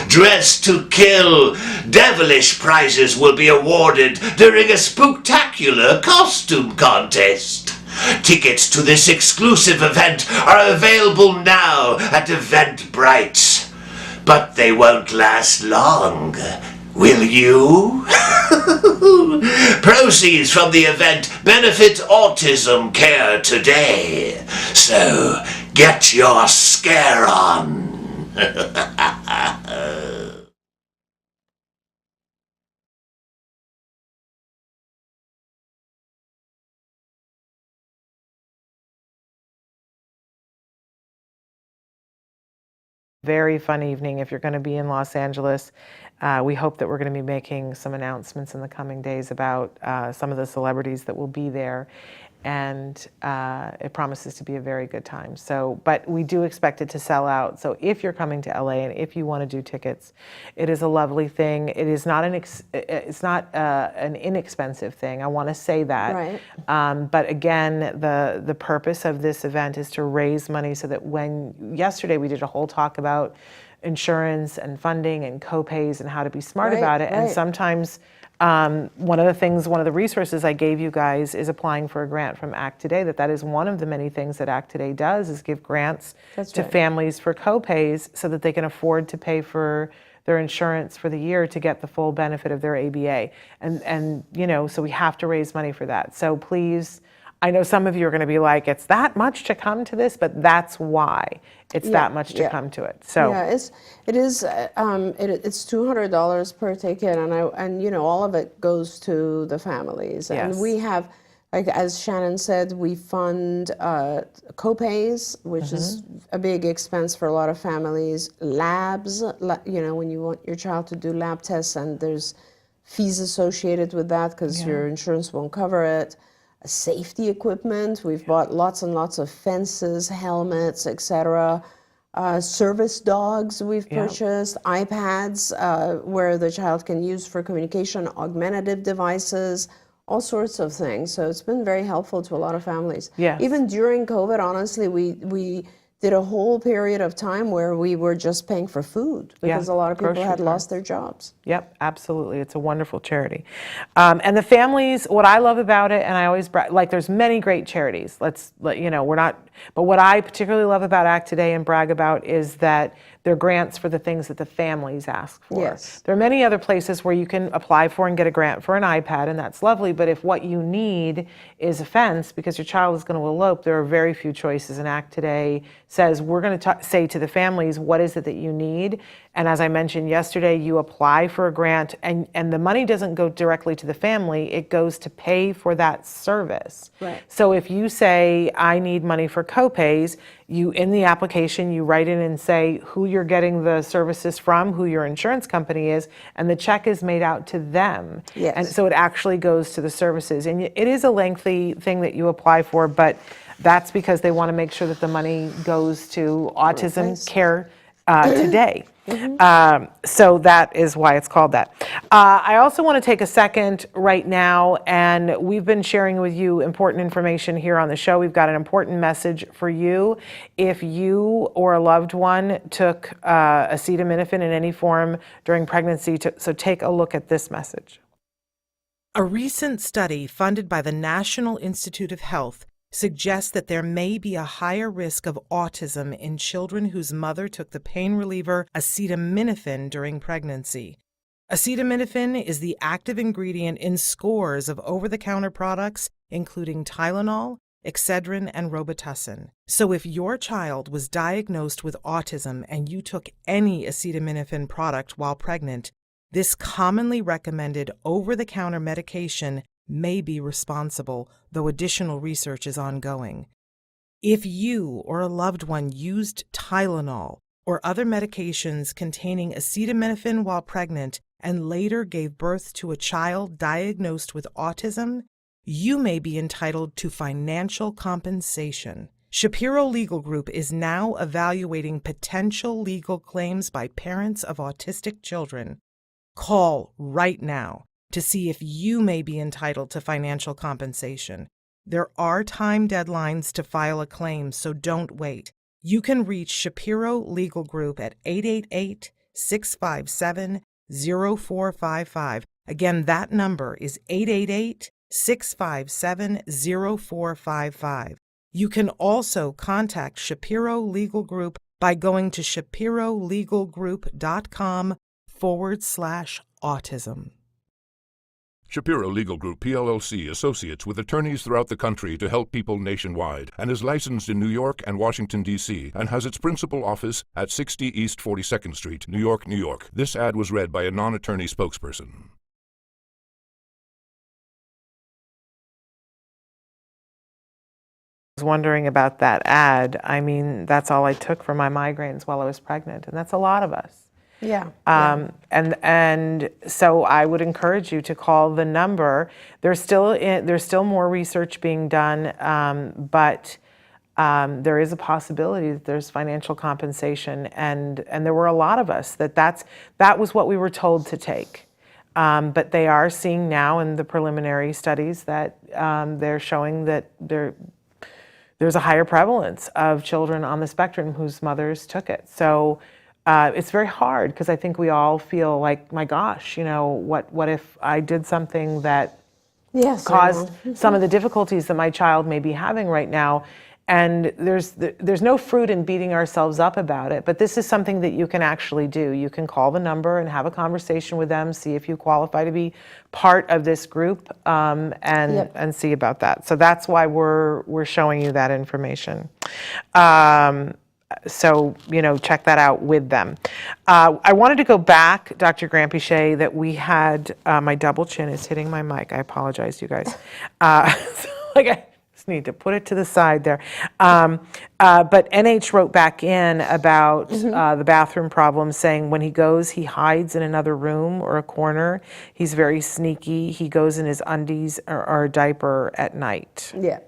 Dress to kill. Devilish prizes will be awarded during a spooktacular costume contest. Tickets to this exclusive event are available now at Eventbrite. But they won't last long. Will you? Proceeds from the event benefit autism care today. So get your scare on. Very fun evening if you're going to be in Los Angeles. We hope that we're going to be making some announcements in the coming days about some of the celebrities that will be there, and it promises to be a very good time. So, but we do expect it to sell out. So if you're coming to LA and if you want to do tickets, it is a lovely thing. It is not an inexpensive thing. I want to say that. Right. But again, the purpose of this event is to raise money so that yesterday we did a whole talk about insurance and funding and co-pays and how to be smart about it. And sometimes one of the resources I gave you guys is applying for a grant from Act Today. That is one of the many things that Act Today does, is give grants to families for co-pays so that they can afford to pay for their insurance for the year to get the full benefit of their ABA. And so we have to raise money for that. So please, I know some of you are going to be like, it's that much to come to this, but that's why it's that much to come to it. So it's $200 per ticket, and all of it goes to the families. And we have, like as Shannon said, we fund co-pays, which is a big expense for a lot of families. Labs, when you want your child to do lab tests, and there's fees associated with that because your insurance won't cover it. Safety equipment, we've bought lots and lots of fences, helmets, etc. Service dogs we've purchased, iPads where the child can use for communication, augmentative devices, all sorts of things. So it's been very helpful to a lot of families. Yes. Even during COVID, honestly, we did a whole period of time where we were just paying for food because a lot of people had lost their jobs. Yep, absolutely. It's a wonderful charity. And the families, what I love about it, and I always, there's many great charities. But what I particularly love about Act Today and brag about is that they're grants for the things that the families ask for. Yes. There are many other places where you can apply for and get a grant for an iPad, and that's lovely, but if what you need is a fence because your child is going to elope, there are very few choices, and Act Today says we're going to say to the families, what is it that you need? And as I mentioned yesterday, you apply for a grant, and the money doesn't go directly to the family, it goes to pay for that service. Right. So if you say, I need money for co-pays, in the application, you write in and say who you're getting the services from, who your insurance company is, and the check is made out to them. Yes. And so it actually goes to the services. And it is a lengthy thing that you apply for, but that's because they want to make sure that the money goes to autism care today. So that is why it's called that. I also want to take a second right now, and we've been sharing with you important information here on the show. We've got an important message for you. If you or a loved one took acetaminophen in any form during pregnancy, so take a look at this message. A recent study funded by the National Institute of Health suggests that there may be a higher risk of autism in children whose mother took the pain reliever acetaminophen during pregnancy. Acetaminophen is the active ingredient in scores of over-the-counter products, including Tylenol, Excedrin, and Robitussin. So if your child was diagnosed with autism and you took any acetaminophen product while pregnant, this commonly recommended over-the-counter medication may be responsible, though additional research is ongoing. If you or a loved one used Tylenol or other medications containing acetaminophen while pregnant and later gave birth to a child diagnosed with autism, you may be entitled to financial compensation. Shapiro Legal Group is now evaluating potential legal claims by parents of autistic children. Call right now to see if you may be entitled to financial compensation. There are time deadlines to file a claim, so don't wait. You can reach Shapiro Legal Group at 888-657-0455. Again, that number is 888-657-0455. You can also contact Shapiro Legal Group by going to shapirolegalgroup.com/autism. Shapiro Legal Group, PLLC, associates with attorneys throughout the country to help people nationwide, and is licensed in New York and Washington, D.C., and has its principal office at 60 East 42nd Street, New York, New York. This ad was read by a non-attorney spokesperson. I was wondering about that ad. I mean, that's all I took for my migraines while I was pregnant, and that's a lot of us. Yeah. And so I would encourage you to call the number. There's still more research being done, but there is a possibility that there's financial compensation, and there were a lot of us that was what we were told to take. But they are seeing now in the preliminary studies that they're showing that there's a higher prevalence of children on the spectrum whose mothers took it. So it's very hard because I think we all feel like, my gosh, what if I did something that caused some of the difficulties that my child may be having right now? And there's no fruit in beating ourselves up about it, but this is something that you can actually do. You can call the number and have a conversation with them, see if you qualify to be part of this group, and see about that. So that's why we're showing you that information. So, check that out with them. I wanted to go back, Dr. Granpeesheh, that we had, my double chin is hitting my mic. I apologize, you guys. I just need to put it to the side there. But NH wrote back in about the bathroom problem, saying when he goes, he hides in another room or a corner. He's very sneaky. He goes in his undies or a diaper at night. Yeah.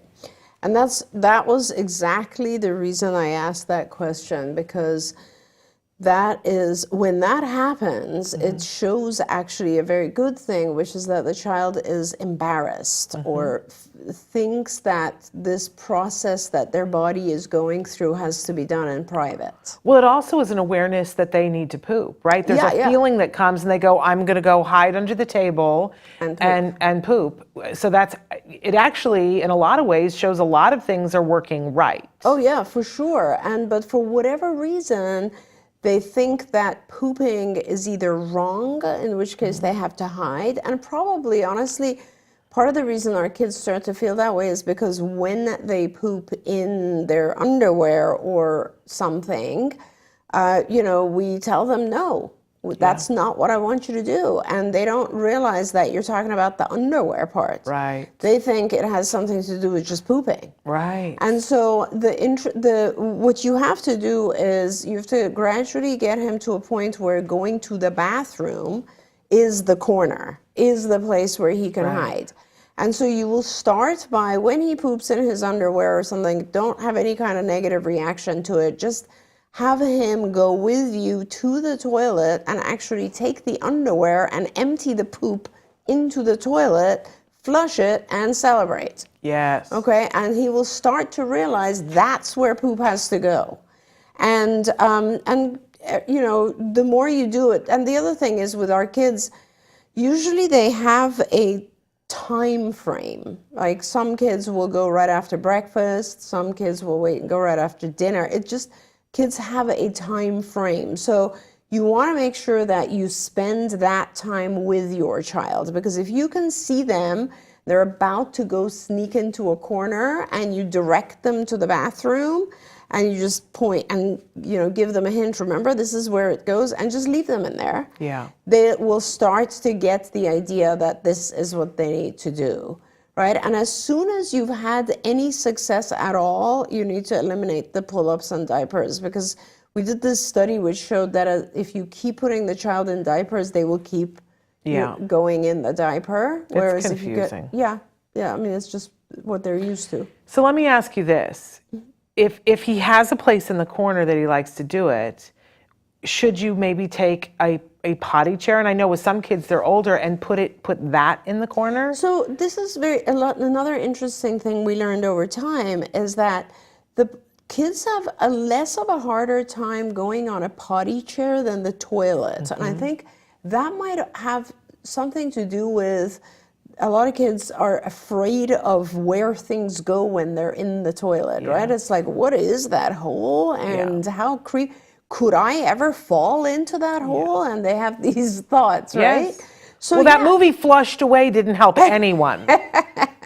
And that was exactly the reason I asked that question, because that is, when that happens, it shows actually a very good thing, which is that the child is embarrassed or thinks that this process that their body is going through has to be done in private. Well, it also is an awareness that they need to poop, right? There's a feeling that comes and they go, I'm going to go hide under the table and poop. So it actually, in a lot of ways, shows a lot of things are working right. Oh yeah, for sure. But for whatever reason, they think that pooping is either wrong, in which case they have to hide. And probably, honestly, part of the reason our kids start to feel that way is because when they poop in their underwear or something, we tell them, no, that's not what I want you to do. And they don't realize that you're talking about the underwear part. Right. They think it has something to do with just pooping. Right. And so what you have to do is you have to gradually get him to a point where going to the bathroom is the corner, is the place where he can hide. And so you will start by, when he poops in his underwear or something, don't have any kind of negative reaction to it. Just have him go with you to the toilet and actually take the underwear and empty the poop into the toilet, flush it, and celebrate. Yes. Okay, and he will start to realize that's where poop has to go. And the more you do it, and the other thing is with our kids, usually they have a time frame. Like some kids will go right after breakfast, some kids will wait and go right after dinner. Kids have a time frame. So you want to make sure that you spend that time with your child, because if you can see them, they're about to go sneak into a corner and you direct them to the bathroom, and you just point and, give them a hint. Remember, this is where it goes, and just leave them in there. Yeah. They will start to get the idea that this is what they need to do, right? And as soon as you've had any success at all, you need to eliminate the pull-ups and diapers, because we did this study which showed that if you keep putting the child in diapers, they will keep going in the diaper. Whereas It's confusing. if you get, I mean, it's just what they're used to. So let me ask you this. If he has a place in the corner that he likes to do it, should you maybe take a potty chair? And I know with some kids they're older, and put that in the corner? So this is another interesting thing we learned over time is that the kids have a less of a harder time going on a potty chair than the toilet. And I think that might have something to do with a lot of kids are afraid of where things go when they're in the toilet, right? It's like, what is that hole? And how could I ever fall into that hole? And they have these thoughts, right? So that movie Flushed Away didn't help anyone,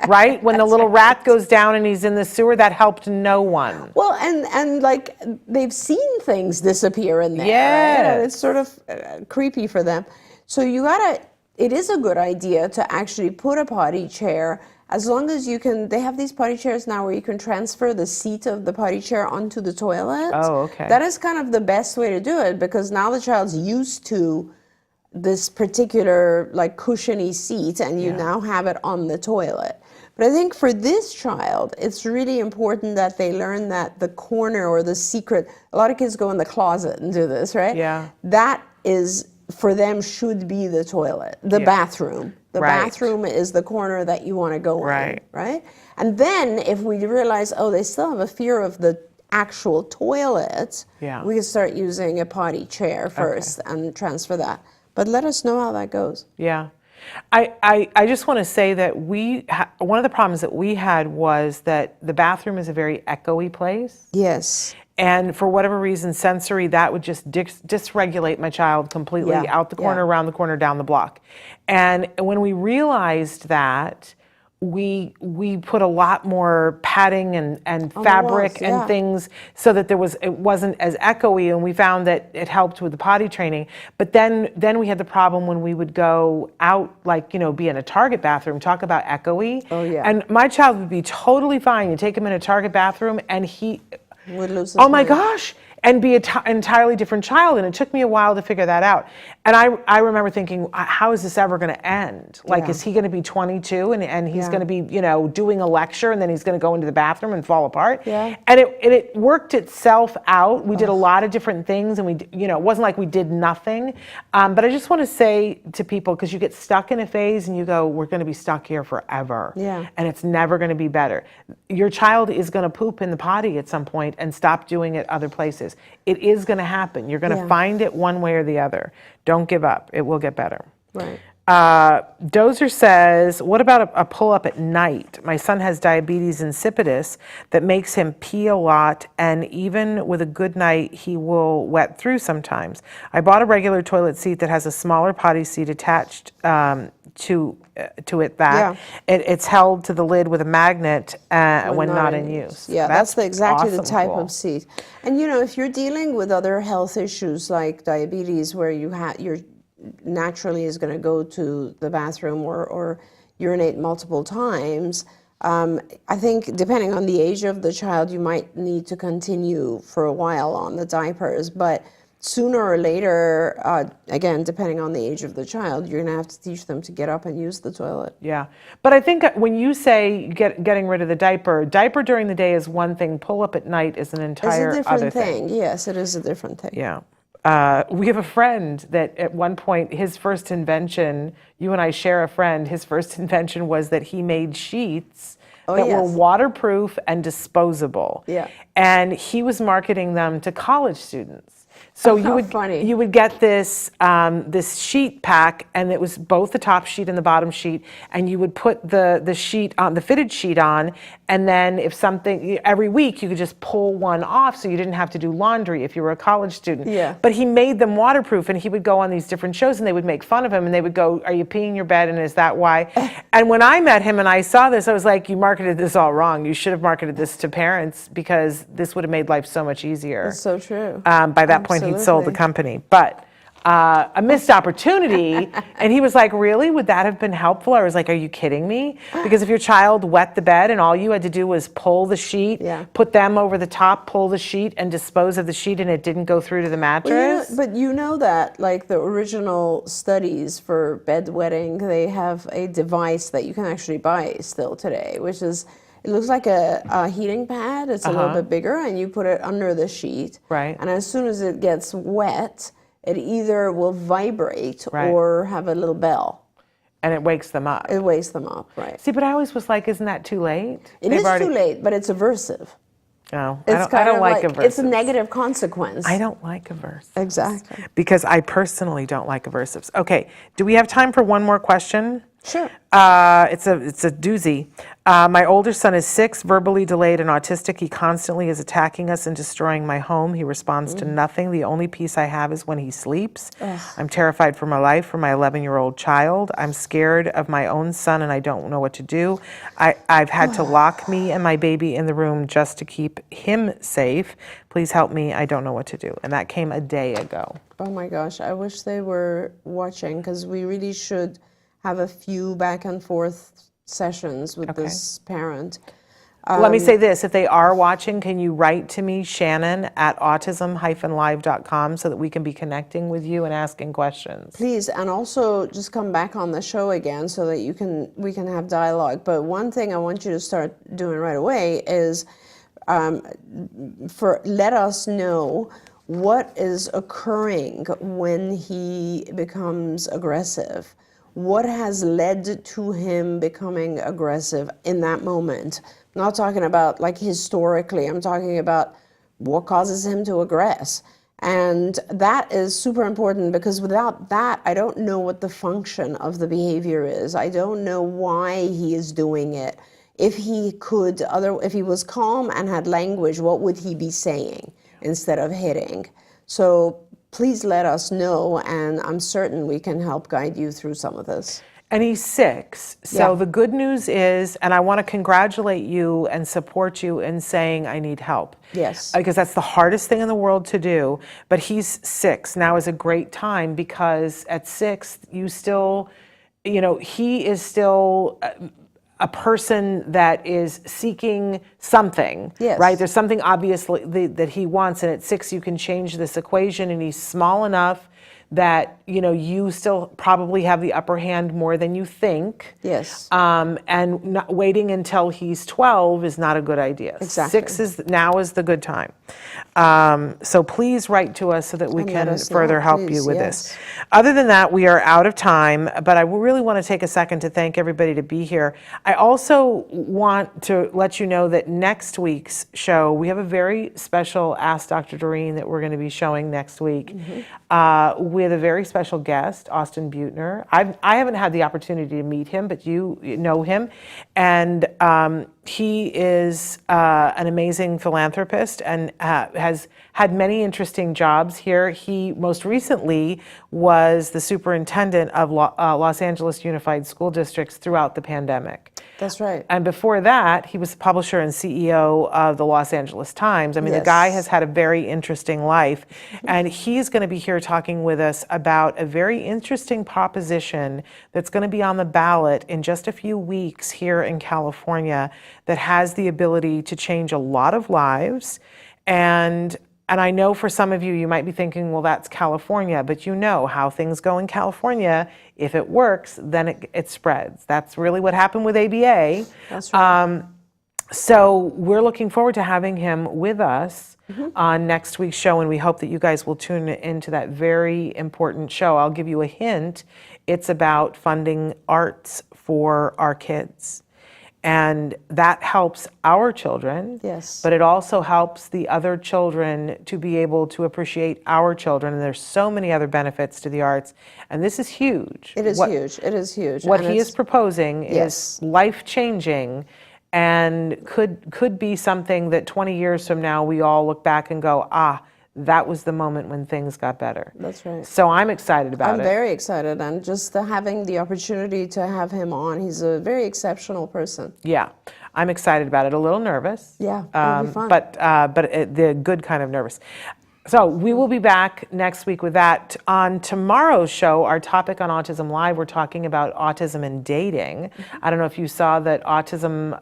right? When the little rat goes down and he's in the sewer, that helped no one. Well, and like they've seen things disappear in there, right? And it's sort of creepy for them. So it is a good idea to actually put a potty chair, as long as you can. They have these potty chairs now where you can transfer the seat of the potty chair onto the toilet. Oh, okay. That is kind of the best way to do it, because now the child's used to this particular like cushiony seat, and you now have it on the toilet. But I think for this child, it's really important that they learn that the corner or the secret, a lot of kids go in the closet and do this, right? Yeah. That is, for them, should be the toilet, the bathroom. The bathroom is the corner that you want to go in, right? And then if we realize, they still have a fear of the actual toilet, we can start using a potty chair first and transfer that. But let us know how that goes. Yeah. I just want to say that one of the problems that we had was that the bathroom is a very echoey place. Yes. And for whatever reason, sensory, that would just dysregulate my child completely, out the corner, around the corner, down the block. And when we realized that, we put a lot more padding and fabric and things so that it wasn't as echoey, and we found that it helped with the potty training. But then we had the problem when we would go out, like, be in a Target bathroom, talk about echoey. Oh, yeah. And my child would be totally fine. You take him in a Target bathroom and he would lose his oh my mind. gosh, and be an entirely different child. And it took me a while to figure that out. And I remember thinking, how is this ever going to end? Like, is he going to be 22 and he's going to be, doing a lecture, and then he's going to go into the bathroom and fall apart? Yeah. And it worked itself out. We did a lot of different things, and it wasn't like we did nothing. But I just want to say to people, because you get stuck in a phase and you go, we're going to be stuck here forever. Yeah. And it's never going to be better. Your child is going to poop in the potty at some point and stop doing it other places. It is going to happen. You're going to find it one way or the other. Don't give up. It will get better. Right. Dozer says, what about a pull-up at night? My son has diabetes insipidus that makes him pee a lot, and even with a good night, he will wet through sometimes. I bought a regular toilet seat that has a smaller potty seat attached to it. It's held to the lid with a magnet when not in use. Yeah, that's exactly the awesome type cool. of seat. And if you're dealing with other health issues like diabetes, where you're naturally is going to go to the bathroom or urinate multiple times, I think depending on the age of the child, you might need to continue for a while on the diapers. But sooner or later, again, depending on the age of the child, you're going to have to teach them to get up and use the toilet. Yeah. But I think when you say getting rid of the diaper during the day is one thing, pull up at night is an entire It's a different other thing. Yes, it is a different thing. Yeah. We have a friend that at one point, his first invention, you and I share a friend, his first invention was that he made sheets that were waterproof and disposable. Yeah. And he was marketing them to college students. So How funny. you would get this this sheet pack, and it was both the top sheet and the bottom sheet, and you would put the sheet on, the fitted sheet on, and then if something, every week you could just pull one off, so you didn't have to do laundry if you were a college student. Yeah. But he made them waterproof, and he would go on these different shows, and they would make fun of him, and they would go, "Are you peeing your bed? And is that why?" And when I met him and I saw this, I was like, "You marketed this all wrong. You should have marketed this to parents, because this would have made life so much easier." It's so true. By that point, he'd sold the Absolutely. company. But a missed opportunity. And he was like, "Really? Would that have been helpful?" I was like, "Are you kidding me?" Because if your child wet the bed and all you had to do was pull the sheet, Yeah. put them over the top, pull the sheet, and dispose of the sheet, and it didn't go through to the mattress. But you know that, like, the original studies for bedwetting, they have a device that you can actually buy still today, which is, it looks like a heating pad. It's a little bit bigger, and you put it under the sheet. Right. And as soon as it gets wet, it either will vibrate Right. or have a little bell. And it wakes them up. It wakes them up, right? See, but I always was like, isn't that too late? It is too late, but it's aversive. No, It's I don't like It's a aversives. negative consequence. I don't like aversives. Exactly. Because I personally don't like aversives. Okay, do we have time for one more question? Sure. It's a doozy. My older son is 6, verbally delayed and autistic. He constantly is attacking us and destroying my home. He responds to nothing. The only peace I have is when he sleeps. I'm terrified for my life, for my 11-year-old child. I'm scared of my own son, and I don't know what to do. I've had to lock me and my baby in the room just to keep him safe. Please help me. I don't know what to do. And that came a day ago. Oh my gosh, I wish they were watching, because we really should have a few back and forth sessions with this parent. Let me say this, if they are watching, can you write to me, Shannon, at autism-live.com, so that we can be connecting with you and asking questions? Please, and also just come back on the show again so that we can have dialogue. But one thing I want you to start doing right away is let us know what is occurring when he becomes aggressive. What has led to him becoming aggressive in that moment? I'm not talking about like historically, I'm talking about what causes him to aggress. And that is super important, because without that, I don't know what the function of the behavior is. I don't know why he is doing it. If he was calm and had language, what would he be saying instead of hitting? So please let us know, and I'm certain we can help guide you through some of this. And he's 6. So the good news is, and I want to congratulate you and support you in saying, I need help. Yes. Because that's the hardest thing in the world to do. But he's 6. Now is a great time, because at 6, you still, he is still a person that is seeking something, Yes. right? There's something obviously that he wants, and at 6 you can change this equation, and he's small enough that you still probably have the upper hand more than you think. Yes. And not waiting until he's 12 is not a good idea. Exactly. 6 now is the good time. So please write to us so that we And can let us further know, help you please, with yes. this. Other than that, we are out of time, but I really want to take a second to thank everybody to be here. I also want to let you know that next week's show, we have a very special Ask Dr. Doreen that we're going to be showing next week with a very special guest, Austin Butner. I haven't had the opportunity to meet him, but you know him. And he is an amazing philanthropist and has had many interesting jobs here. He most recently was the superintendent of Los Angeles Unified School Districts throughout the pandemic. That's right. And before that, he was the publisher and CEO of the Los Angeles Times. I mean, the guy has had a very interesting life. And he's going to be here talking with us about a very interesting proposition that's going to be on the ballot in just a few weeks here in California that has the ability to change a lot of lives. And I know for some of you, you might be thinking, well, that's California, but you know how things go in California. If it works, then it spreads. That's really what happened with ABA. That's right. So we're looking forward to having him with us on next week's show, and we hope that you guys will tune into that very important show. I'll give you a hint. It's about funding arts for our kids. And that helps our children. Yes. But it also helps the other children to be able to appreciate our children. And there's so many other benefits to the arts. And this is huge. It is huge. It is huge. What And he is it's- proposing Yes. is life-changing and could be something that 20 years from now we all look back and go, that was the moment when things got better. That's right. So I'm excited about I'm it. very excited, and just having the opportunity to have him on, he's a very exceptional person. Yeah, I'm excited about it. A little nervous. Yeah, it'll be fun. But the good kind of nervous. So we will be back next week with that. On tomorrow's show, our topic on Autism Live, we're talking about autism and dating. I don't know if you saw that Autism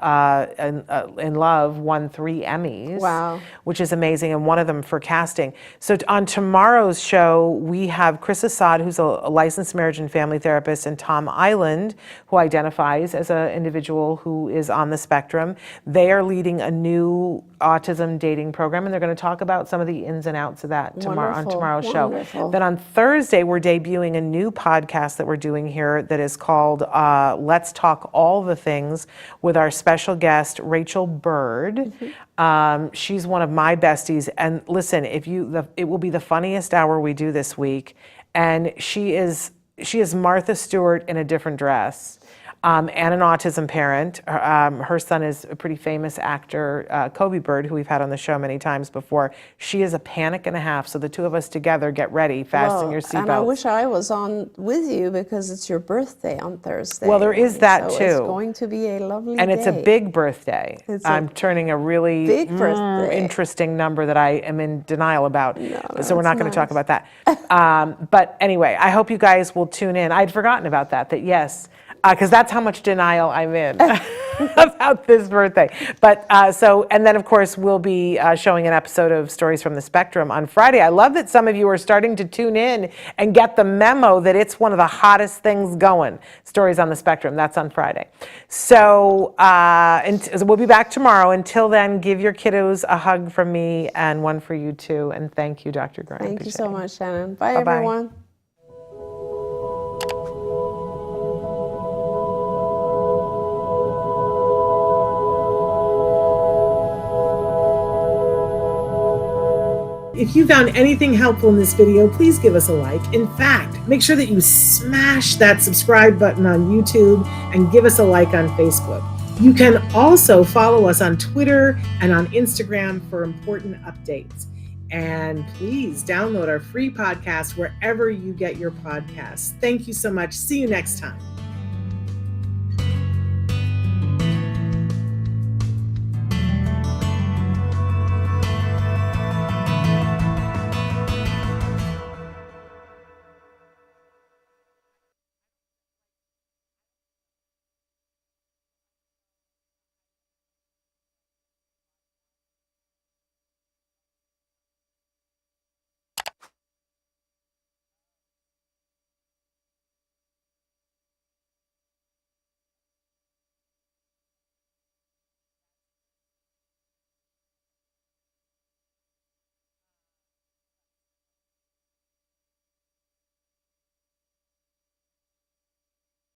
in Love won 3 Emmys. Wow. Which is amazing, and one of them for casting. So on tomorrow's show, we have Chris Assad, who's a licensed marriage and family therapist, and Tom Island, who identifies as an individual who is on the spectrum. They are leading a new autism dating program, and they're going to talk about some of the ins and outs of that tomorrow on tomorrow's show. Then on Thursday, we're debuting a new podcast that we're doing here that is called Let's Talk All the Things with our special guest, Rachel Bird. She's one of my besties. And listen, it will be the funniest hour we do this week. And she is Martha Stewart in a different dress. And an autism parent. Her son is a pretty famous actor, Kobe Bird, who we've had on the show many times before. She is a panic and a half. So the two of us together, get ready, fasten your seatbelts. And I wish I was on with you because it's your birthday on Thursday. Well, there is that so too. It's going to be a lovely day. And it's a big birthday. I'm turning a really big birthday. Interesting number that I am in denial about. So we're not going to talk nice. about that. But anyway, I hope you guys will tune in. I'd forgotten about that yes. Because that's how much denial I'm in about this birthday. But and then of course we'll be showing an episode of Stories from the Spectrum on Friday. I love that some of you are starting to tune in and get the memo that it's one of the hottest things going. Stories on the Spectrum, that's on Friday. So we'll be back tomorrow. Until then, give your kiddos a hug from me and one for you too. And thank you, Dr. Granpeesheh. Thank you so much, Shannon. Bye, Bye-bye. everyone. If you found anything helpful in this video, please give us a like. In fact, make sure that you smash that subscribe button on YouTube and give us a like on Facebook. You can also follow us on Twitter and on Instagram for important updates. And please download our free podcast wherever you get your podcasts. Thank you so much. See you next time.